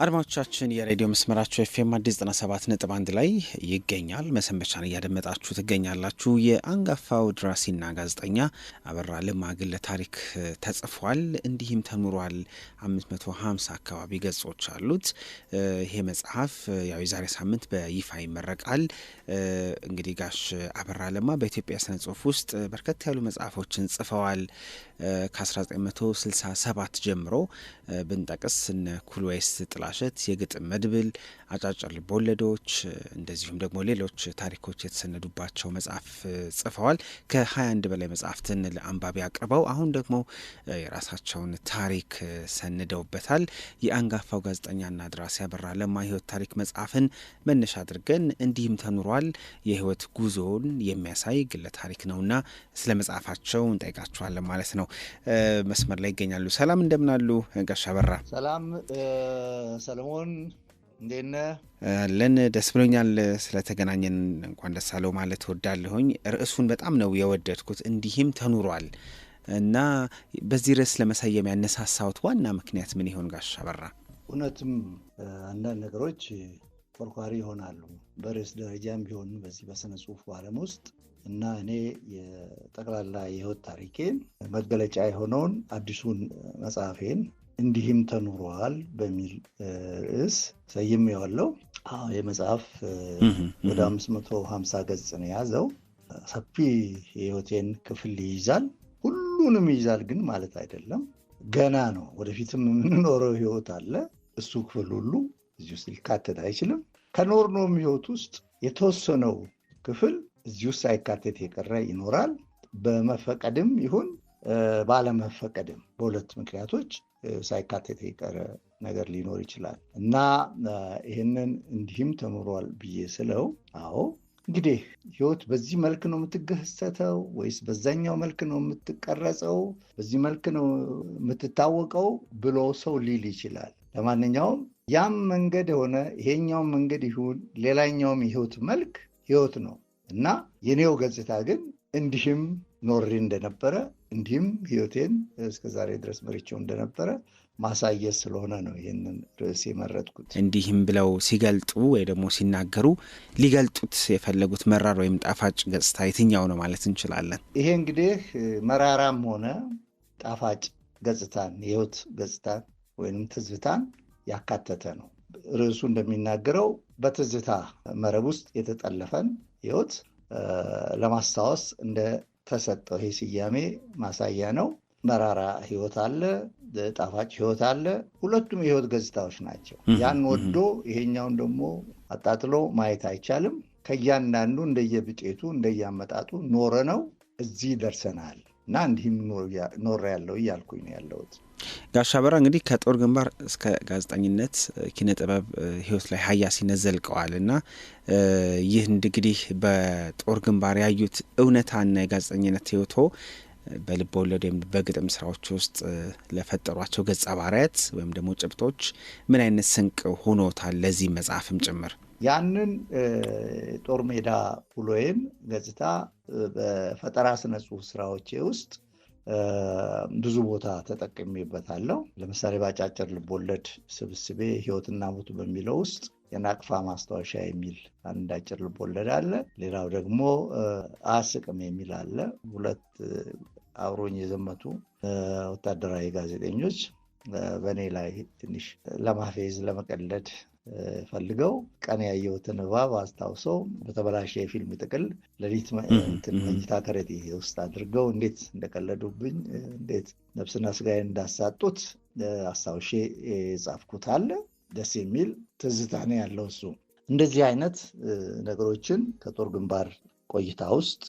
አድማጮቻችን የሬዲዮ መስመራችሁ ኤፍኤም አዲስ 97.1 ላይ ይገኛል። መሰንበቻን እያደመጣችሁ ትገኛላችሁ። የአንጋፋው ደራሲና ጋዜጠኛ አበራ ለማ ግለ ታሪክ ተጽፏል፣ እንዲህም ተኑሯል። 550 አካባቢ ገጾች አሉት። ይሄ መጽሐፍ ያው የዛሬ ሳምንት በይፋ ይመረቃል። እንግዲህ ጋሽ አበራ ለማ በኢትዮጵያ ስነ ጽሁፍ ውስጥ በርከት ያሉ መጽሐፎችን ጽፈዋል። ከ1967 ጀምሮ ብንጠቅስ እነ ኩል ወይስ ጥላሸት፣ የግጥም መድብል፣ አጫጭር ልቦለዶች እንደዚሁም ደግሞ ሌሎች ታሪኮች የተሰነዱባቸው መጽሐፍ ጽፈዋል። ከ21 በላይ መጽሐፍትን ለአንባቢ አቅርበው አሁን ደግሞ የራሳቸውን ታሪክ ሰንደውበታል። የአንጋፋው ጋዜጠኛና ደራሲ አበራ ለማ የህይወት ታሪክ መጽሐፍን መነሻ አድርገን እንዲህም ተኑሯል የህይወት ጉዞን የሚያሳይ ግለ ታሪክ ነውና ስለ መጽሐፋቸው እንጠይቃቸዋለን ማለት ነው። መስመር ላይ ይገኛሉ። ሰላም እንደምናሉ ጋሽ አበራ? ሰላም ሰለሞን፣ እንዴት ነህ? ለን ደስ ብሎኛል ስለተገናኘን። እንኳን ደስ አለው ማለት እወዳለሁኝ። ርዕሱን በጣም ነው የወደድኩት፣ እንዲህም ተኑሯል እና በዚህ ርዕስ ለመሰየም ያነሳሳውት ዋና ምክንያት ምን ይሆን ጋሽ አበራ? እውነትም አንዳንድ ነገሮች ኮርኳሪ ይሆናሉ በርዕስ ደረጃም ቢሆን በዚህ በስነ ጽሁፍ ዓለም ውስጥ እና እኔ የጠቅላላ የህይወት ታሪኬን መገለጫ የሆነውን አዲሱን መጽሐፌን እንዲህም ተኑሯል በሚል ርዕስ ሰይሜዋለሁ። የመጽሐፍ ወደ 550 ገጽ ነው የያዘው። ሰፊ የህይወቴን ክፍል ይይዛል። ሁሉንም ይይዛል ግን ማለት አይደለም። ገና ነው፣ ወደፊትም የምንኖረው ህይወት አለ። እሱ ክፍል ሁሉ እዚህ ውስጥ ሊካተት አይችልም። ከኖርነውም ህይወት ውስጥ የተወሰነው ክፍል እዚህ ውስጥ ሳይካተት የቀረ ይኖራል። በመፈቀድም ይሁን ባለመፈቀድም በሁለት ምክንያቶች ሳይካተት የቀረ ነገር ሊኖር ይችላል እና ይህንን እንዲህም ተኑሯል ብዬ ስለው፣ አዎ እንግዲህ ህይወት በዚህ መልክ ነው የምትገሰተው ወይስ በዛኛው መልክ ነው የምትቀረጸው፣ በዚህ መልክ ነው የምትታወቀው ብሎ ሰው ሊል ይችላል። ለማንኛውም ያም መንገድ ሆነ ይሄኛው መንገድ ይሁን ሌላኛውም የህይወት መልክ ህይወት ነው እና የኔው ገጽታ ግን እንዲህም ኖሬ እንደነበረ እንዲህም ህይወቴን እስከዛሬ ድረስ መርቼው እንደነበረ ማሳየት ስለሆነ ነው ይህንን ርዕስ የመረጥኩት። እንዲህም ብለው ሲገልጡ ወይ ደግሞ ሲናገሩ ሊገልጡት የፈለጉት መራር ወይም ጣፋጭ ገጽታ የትኛው ነው ማለት እንችላለን? ይሄ እንግዲህ መራራም ሆነ ጣፋጭ ገጽታን የህይወት ገጽታን ወይም ትዝታን ያካተተ ነው። ርዕሱ እንደሚናገረው በትዝታ መረብ ውስጥ የተጠለፈን ህይወት ለማስታወስ እንደተሰጠው ይሄ ስያሜ ማሳያ ነው። መራራ ህይወት አለ፣ ጣፋጭ ህይወት አለ። ሁለቱም የህይወት ገጽታዎች ናቸው። ያን ወዶ ይሄኛውን ደግሞ አጣጥሎ ማየት አይቻልም። ከእያንዳንዱ እንደየብጤቱ እንደያመጣጡ ኖረ ነው እዚህ ደርሰናል እና እንዲህም ኖር ያለው እያልኩኝ ነው ያለሁት። ጋሽ አበራ እንግዲህ ከጦር ግንባር እስከ ጋዜጠኝነት ኪነ ጥበብ ህይወት ላይ ሀያሲነት ዘልቀዋል እና ይህ እንግዲህ በጦር ግንባር ያዩት እውነታና የጋዜጠኝነት ህይወቶ በልብ ወለድ ወይም በግጥም ስራዎች ውስጥ ለፈጠሯቸው ገጸ ባህሪያት ወይም ደግሞ ጭብጦች ምን አይነት ስንቅ ሆኖታል ለዚህ መጽሐፍም ጭምር? ያንን ጦር ሜዳ ውሎዬን ገጽታ በፈጠራ ስነ ጽሁፍ ስራዎቼ ውስጥ ብዙ ቦታ ተጠቅሜበታለሁ። ለምሳሌ በአጫጭር ልቦለድ ስብስቤ ህይወትና ሞት በሚለው ውስጥ የናቅፋ ማስታወሻ የሚል አንድ አጭር ልቦለድ አለ። ሌላው ደግሞ አያስቅም የሚል አለ። ሁለት አብሮኝ የዘመቱ ወታደራዊ ጋዜጠኞች በእኔ ላይ ትንሽ ለማፌዝ ለመቀለድ ፈልገው ቀን ያየሁትን እባብ አስታውሰው በተበላሸ የፊልም ጥቅል ሌሊት መኝታ ከረጢቴ ውስጥ አድርገው እንዴት እንደቀለዱብኝ፣ እንዴት ነፍስና ስጋዬን እንዳሳጡት አስታውሼ የጻፍኩት አለ። ደስ የሚል ትዝታ ነው ያለው እሱ። እንደዚህ አይነት ነገሮችን ከጦር ግንባር ቆይታ ውስጥ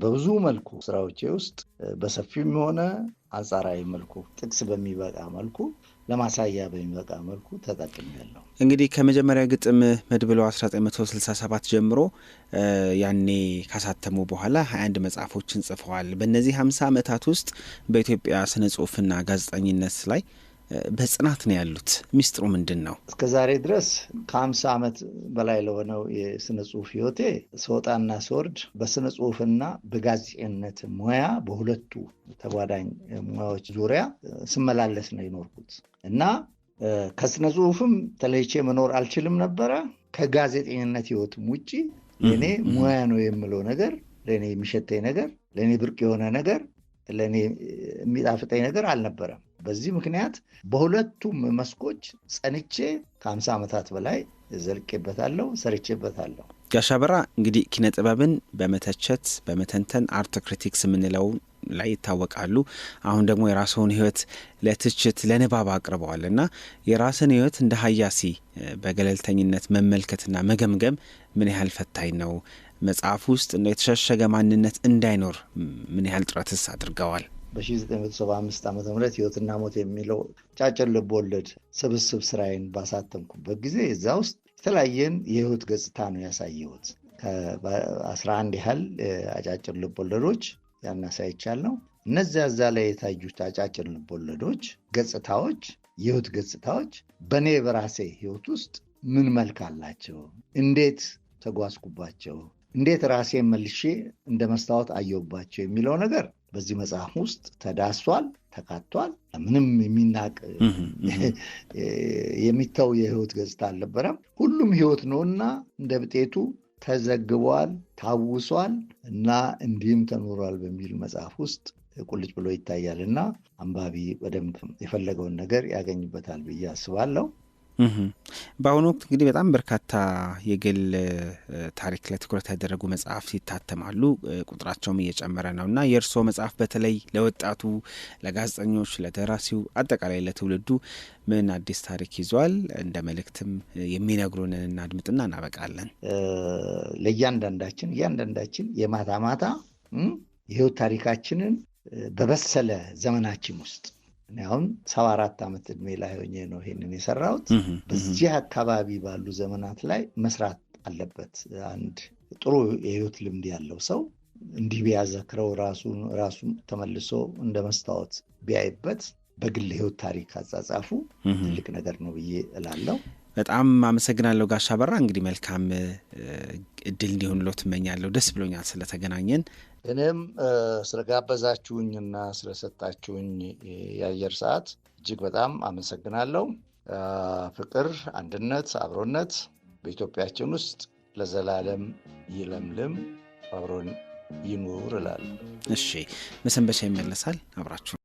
በብዙ መልኩ ስራዎቼ ውስጥ በሰፊውም ሆነ አንጻራዊ መልኩ ጥቅስ በሚበቃ መልኩ ለማሳያ በሚበቃ መልኩ ተጠቅሜያለሁ። እንግዲህ ከመጀመሪያ ግጥም መድብለው 1967 ጀምሮ ያኔ ካሳተሙ በኋላ 21 መጽሐፎችን ጽፈዋል። በእነዚህ 50 ዓመታት ውስጥ በኢትዮጵያ ስነ ጽሁፍና ጋዜጠኝነት ላይ በጽናት ነው ያሉት። ሚስጥሩ ምንድን ነው? እስከ ዛሬ ድረስ ከ50 ዓመት በላይ ለሆነው የስነ ጽሁፍ ህይወቴ ስወጣና ስወርድ በስነ ጽሁፍና በጋዜጠኝነት ሙያ በሁለቱ ተጓዳኝ ሙያዎች ዙሪያ ስመላለስ ነው የኖርኩት እና ከስነ ጽሁፍም ተለይቼ መኖር አልችልም ነበረ። ከጋዜጠኝነት ህይወትም ውጭ ለእኔ ሙያ ነው የምለው ነገር፣ ለእኔ የሚሸተኝ ነገር፣ ለእኔ ብርቅ የሆነ ነገር፣ ለእኔ የሚጣፍጠኝ ነገር አልነበረም። በዚህ ምክንያት በሁለቱም መስኮች ጸንቼ ከ50 ዓመታት በላይ ዘልቄበታለሁ፣ ሰርቼበታለሁ። ጋሽ አበራ እንግዲህ ኪነ ጥበብን በመተቸት በመተንተን አርት ክሪቲክስ የምንለው ላይ ይታወቃሉ። አሁን ደግሞ የራስዎን ህይወት ለትችት ለንባብ አቅርበዋል እና የራስን ህይወት እንደ ሀያሲ በገለልተኝነት መመልከትና መገምገም ምን ያህል ፈታኝ ነው? መጽሐፍ ውስጥ የተሸሸገ ማንነት እንዳይኖር ምን ያህል ጥረትስ አድርገዋል? በ1975 ዓ.ም ህይወትና ሞት የሚለው አጫጭር ልቦለድ ስብስብ ስራዬን ባሳተምኩበት ጊዜ እዛ ውስጥ የተለያየን የህይወት ገጽታ ነው ያሳየሁት። ከ11 ያህል አጫጭር ልቦለዶች ያናሳይቻለሁ። እነዚያ እዛ ላይ የታዩት አጫጭር ልቦለዶች ገጽታዎች፣ የህይወት ገጽታዎች በእኔ በራሴ ህይወት ውስጥ ምን መልክ አላቸው፣ እንዴት ተጓዝኩባቸው፣ እንዴት ራሴን መልሼ እንደ መስታወት አየሁባቸው የሚለው ነገር በዚህ መጽሐፍ ውስጥ ተዳሷል፣ ተካቷል። ምንም የሚናቅ የሚተው የህይወት ገጽታ አልነበረም። ሁሉም ህይወት ነውና እንደ ብጤቱ ተዘግቧል፣ ታውሷል እና እንዲህም ተኖሯል በሚል መጽሐፍ ውስጥ ቁልጭ ብሎ ይታያል እና አንባቢ በደንብ የፈለገውን ነገር ያገኝበታል ብዬ አስባለሁ። በአሁኑ ወቅት እንግዲህ በጣም በርካታ የግል ታሪክ ላይ ትኩረት ያደረጉ መጽሐፍት ይታተማሉ፣ ቁጥራቸውም እየጨመረ ነው እና የእርስዎ መጽሐፍ በተለይ ለወጣቱ፣ ለጋዜጠኞች፣ ለደራሲው፣ አጠቃላይ ለትውልዱ ምን አዲስ ታሪክ ይዟል? እንደ መልእክትም የሚነግሩንን እናድምጥና እናበቃለን። ለእያንዳንዳችን የማታ ማታ የህይወት ታሪካችንን በበሰለ ዘመናችን ውስጥ አሁን 74 ዓመት ዕድሜ ላይ ሆኜ ነው ይሄንን የሰራሁት። በዚህ አካባቢ ባሉ ዘመናት ላይ መስራት አለበት። አንድ ጥሩ የህይወት ልምድ ያለው ሰው እንዲህ ቢያዘክረው ራሱን ተመልሶ እንደ መስታወት ቢያይበት በግል ህይወት ታሪክ አጻጻፉ ትልቅ ነገር ነው ብዬ እላለሁ። በጣም አመሰግናለሁ ጋሽ አበራ። እንግዲህ መልካም እድል እንዲሆንልዎት እመኛለሁ። ደስ ብሎኛል ስለተገናኘን። እኔም ስለጋበዛችሁኝና ስለሰጣችሁኝ የአየር ሰዓት እጅግ በጣም አመሰግናለሁ። ፍቅር፣ አንድነት፣ አብሮነት በኢትዮጵያችን ውስጥ ለዘላለም ይለምልም፣ አብሮን ይኑር እላለሁ። እሺ፣ መሰንበቻ ይመለሳል። አብራችሁ